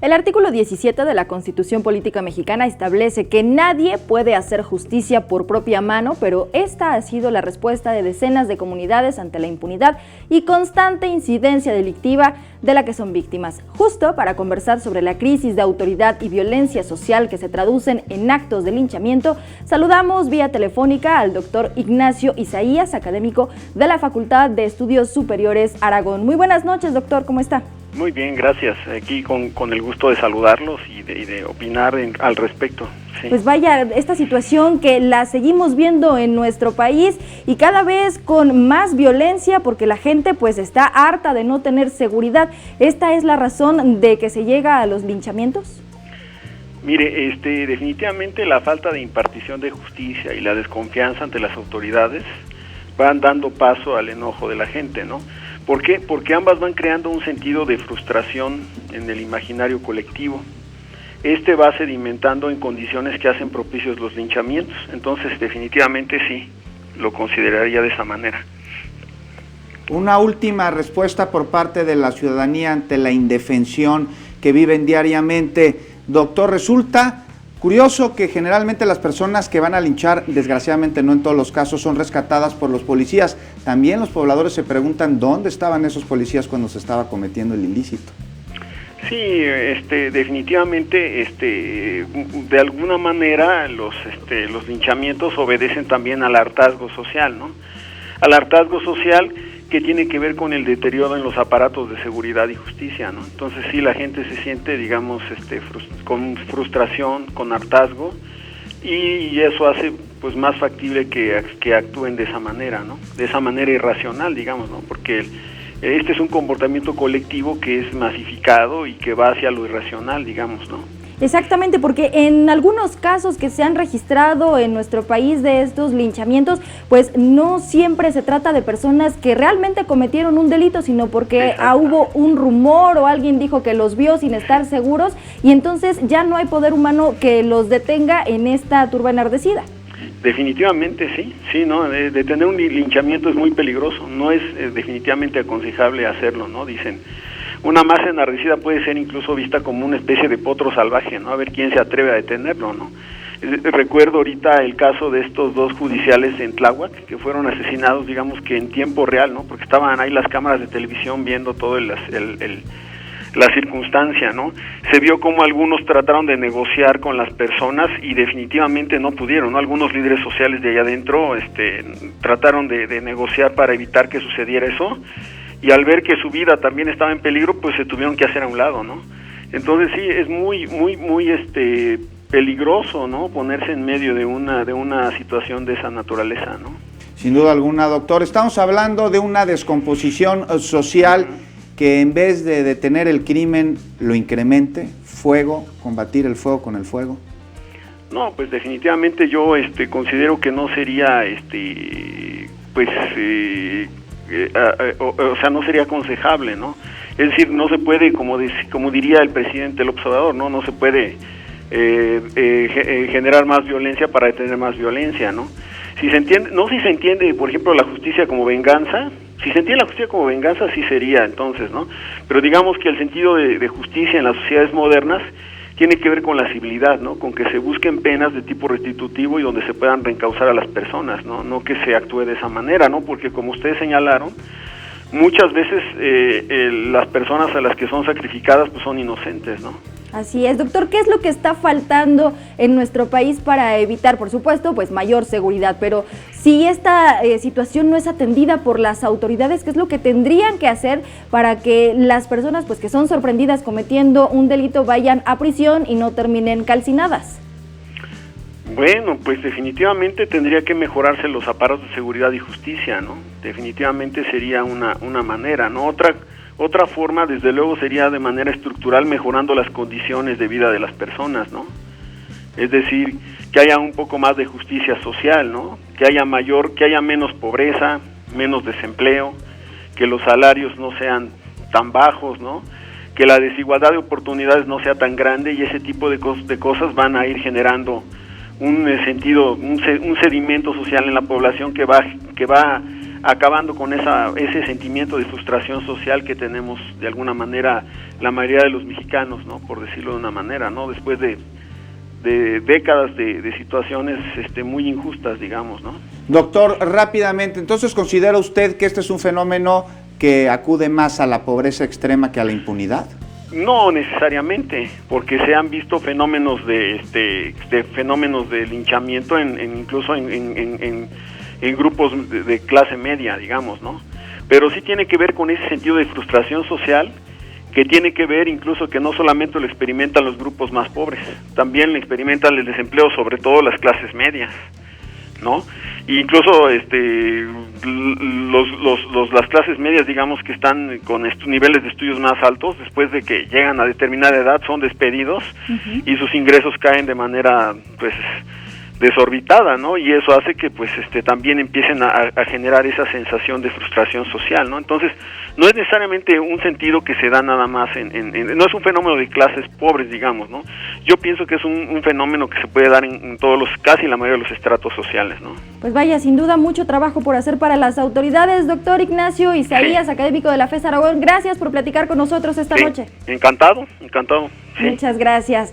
El artículo 17 de la Constitución Política Mexicana establece que nadie puede hacer justicia por propia mano, pero esta ha sido la respuesta de decenas de comunidades ante la impunidad y constante incidencia delictiva de la que son víctimas. Justo para conversar sobre la crisis de autoridad y violencia social que se traducen en actos de linchamiento, saludamos vía telefónica al doctor Ignacio Isaías, académico de la Facultad de Estudios Superiores Aragón. Muy buenas noches, doctor, ¿cómo está? Muy bien, gracias. Aquí con el gusto de saludarlos y de opinar al respecto. Sí. Pues vaya, esta situación que la seguimos viendo en nuestro país y cada vez con más violencia porque la gente pues está harta de no tener seguridad. ¿Esta es la razón de que se llega a los linchamientos? Mire, definitivamente la falta de impartición de justicia y la desconfianza ante las autoridades van dando paso al enojo de la gente, ¿no? ¿Por qué? Porque ambas van creando un sentido de frustración en el imaginario colectivo. Va sedimentando en condiciones que hacen propicios los linchamientos. Entonces, definitivamente sí, lo consideraría de esa manera. Una última respuesta por parte de la ciudadanía ante la indefensión que viven diariamente. Doctor, resulta curioso que generalmente las personas que van a linchar, desgraciadamente no en todos los casos, son rescatadas por los policías. También los pobladores se preguntan dónde estaban esos policías cuando se estaba cometiendo el ilícito. Sí, definitivamente, de alguna manera los linchamientos obedecen también al hartazgo social, ¿no? Al hartazgo social que tiene que ver con el deterioro en los aparatos de seguridad y justicia, ¿no? Entonces sí, la gente se siente, digamos, con frustración, con hartazgo, y eso hace pues más factible que actúen de esa manera, ¿no? De esa manera irracional, digamos, ¿no? Porque este es un comportamiento colectivo que es masificado y que va hacia lo irracional, digamos, ¿no? Exactamente, porque en algunos casos que se han registrado en nuestro país de estos linchamientos, pues no siempre se trata de personas que realmente cometieron un delito, sino porque hubo un rumor o alguien dijo que los vio sin estar seguros y entonces ya no hay poder humano que los detenga en esta turba enardecida. Definitivamente sí, ¿no? Detener un linchamiento es muy peligroso, no es definitivamente aconsejable hacerlo, ¿no? Dicen, una masa enardecida puede ser incluso vista como una especie de potro salvaje, ¿no? A ver quién se atreve a detenerlo, ¿no? Recuerdo ahorita el caso de estos dos judiciales en Tláhuac, que fueron asesinados, digamos que en tiempo real, ¿no? Porque estaban ahí las cámaras de televisión viendo todo la circunstancia, ¿no? Se vio como algunos trataron de negociar con las personas y definitivamente no pudieron, ¿no? Algunos líderes sociales de allá adentro trataron de negociar para evitar que sucediera eso, y al ver que su vida también estaba en peligro, pues se tuvieron que hacer a un lado, ¿no? Entonces sí, es muy peligroso, ¿no? Ponerse en medio de una situación de esa naturaleza, ¿no? Sin duda alguna, doctor. Estamos hablando de una descomposición social que en vez de detener el crimen lo incremente, combatir el fuego con el fuego. No, pues definitivamente yo considero que no sería no sería aconsejable, ¿no? Es decir, no se puede, como diría el presidente López Obrador, no se puede generar más violencia para detener más violencia, ¿no? Si se entiende, por ejemplo, la justicia como venganza, si se entiende la justicia como venganza, sí sería entonces, ¿no? Pero digamos que el sentido de justicia en las sociedades modernas tiene que ver con la civilidad, ¿no? Con que se busquen penas de tipo restitutivo y donde se puedan reencauzar a las personas, ¿no? No que se actúe de esa manera, ¿no? Porque como ustedes señalaron, muchas veces las personas a las que son sacrificadas pues son inocentes, ¿no? Así es, doctor. ¿Qué es lo que está faltando en nuestro país para evitar, por supuesto, pues mayor seguridad? Pero si esta situación no es atendida por las autoridades, ¿qué es lo que tendrían que hacer para que las personas pues que son sorprendidas cometiendo un delito vayan a prisión y no terminen calcinadas? Bueno, pues definitivamente tendría que mejorarse los aparatos de seguridad y justicia, ¿no? Definitivamente sería una manera, ¿no? Otra forma, desde luego, sería de manera estructural mejorando las condiciones de vida de las personas, ¿no? Es decir, que haya un poco más de justicia social, ¿no? Que haya menos pobreza, menos desempleo, que los salarios no sean tan bajos, ¿no? Que la desigualdad de oportunidades no sea tan grande, y ese tipo de cosas van a ir generando un sedimento social en la población que va acabando con ese sentimiento de frustración social que tenemos de alguna manera la mayoría de los mexicanos, ¿no? Por decirlo de una manera, ¿no? Después de décadas de situaciones muy injustas, digamos, ¿no? Doctor, rápidamente, entonces, ¿considera usted que este es un fenómeno que acude más a la pobreza extrema que a la impunidad? No necesariamente, porque se han visto fenómenos de fenómenos de linchamiento incluso en grupos de clase media, digamos, ¿no? Pero sí tiene que ver con ese sentido de frustración social, que tiene que ver incluso que no solamente lo experimentan los grupos más pobres, también lo experimentan el desempleo, sobre todo las clases medias, ¿no? E incluso las clases medias, digamos, que están con niveles de estudios más altos, después de que llegan a determinada edad son despedidos y sus ingresos caen de manera pues desorbitada, ¿no? Y eso hace que pues también empiecen a generar esa sensación de frustración social, ¿no? Entonces, no es necesariamente un sentido que se da nada más no es un fenómeno de clases pobres, digamos, ¿no? Yo pienso que es un fenómeno que se puede dar en casi la mayoría de los estratos sociales, ¿no? Pues vaya, sin duda mucho trabajo por hacer para las autoridades. Doctor Ignacio Isaías, sí, académico de la FES Aragón, gracias por platicar con nosotros esta noche. Encantado. Sí. Muchas gracias.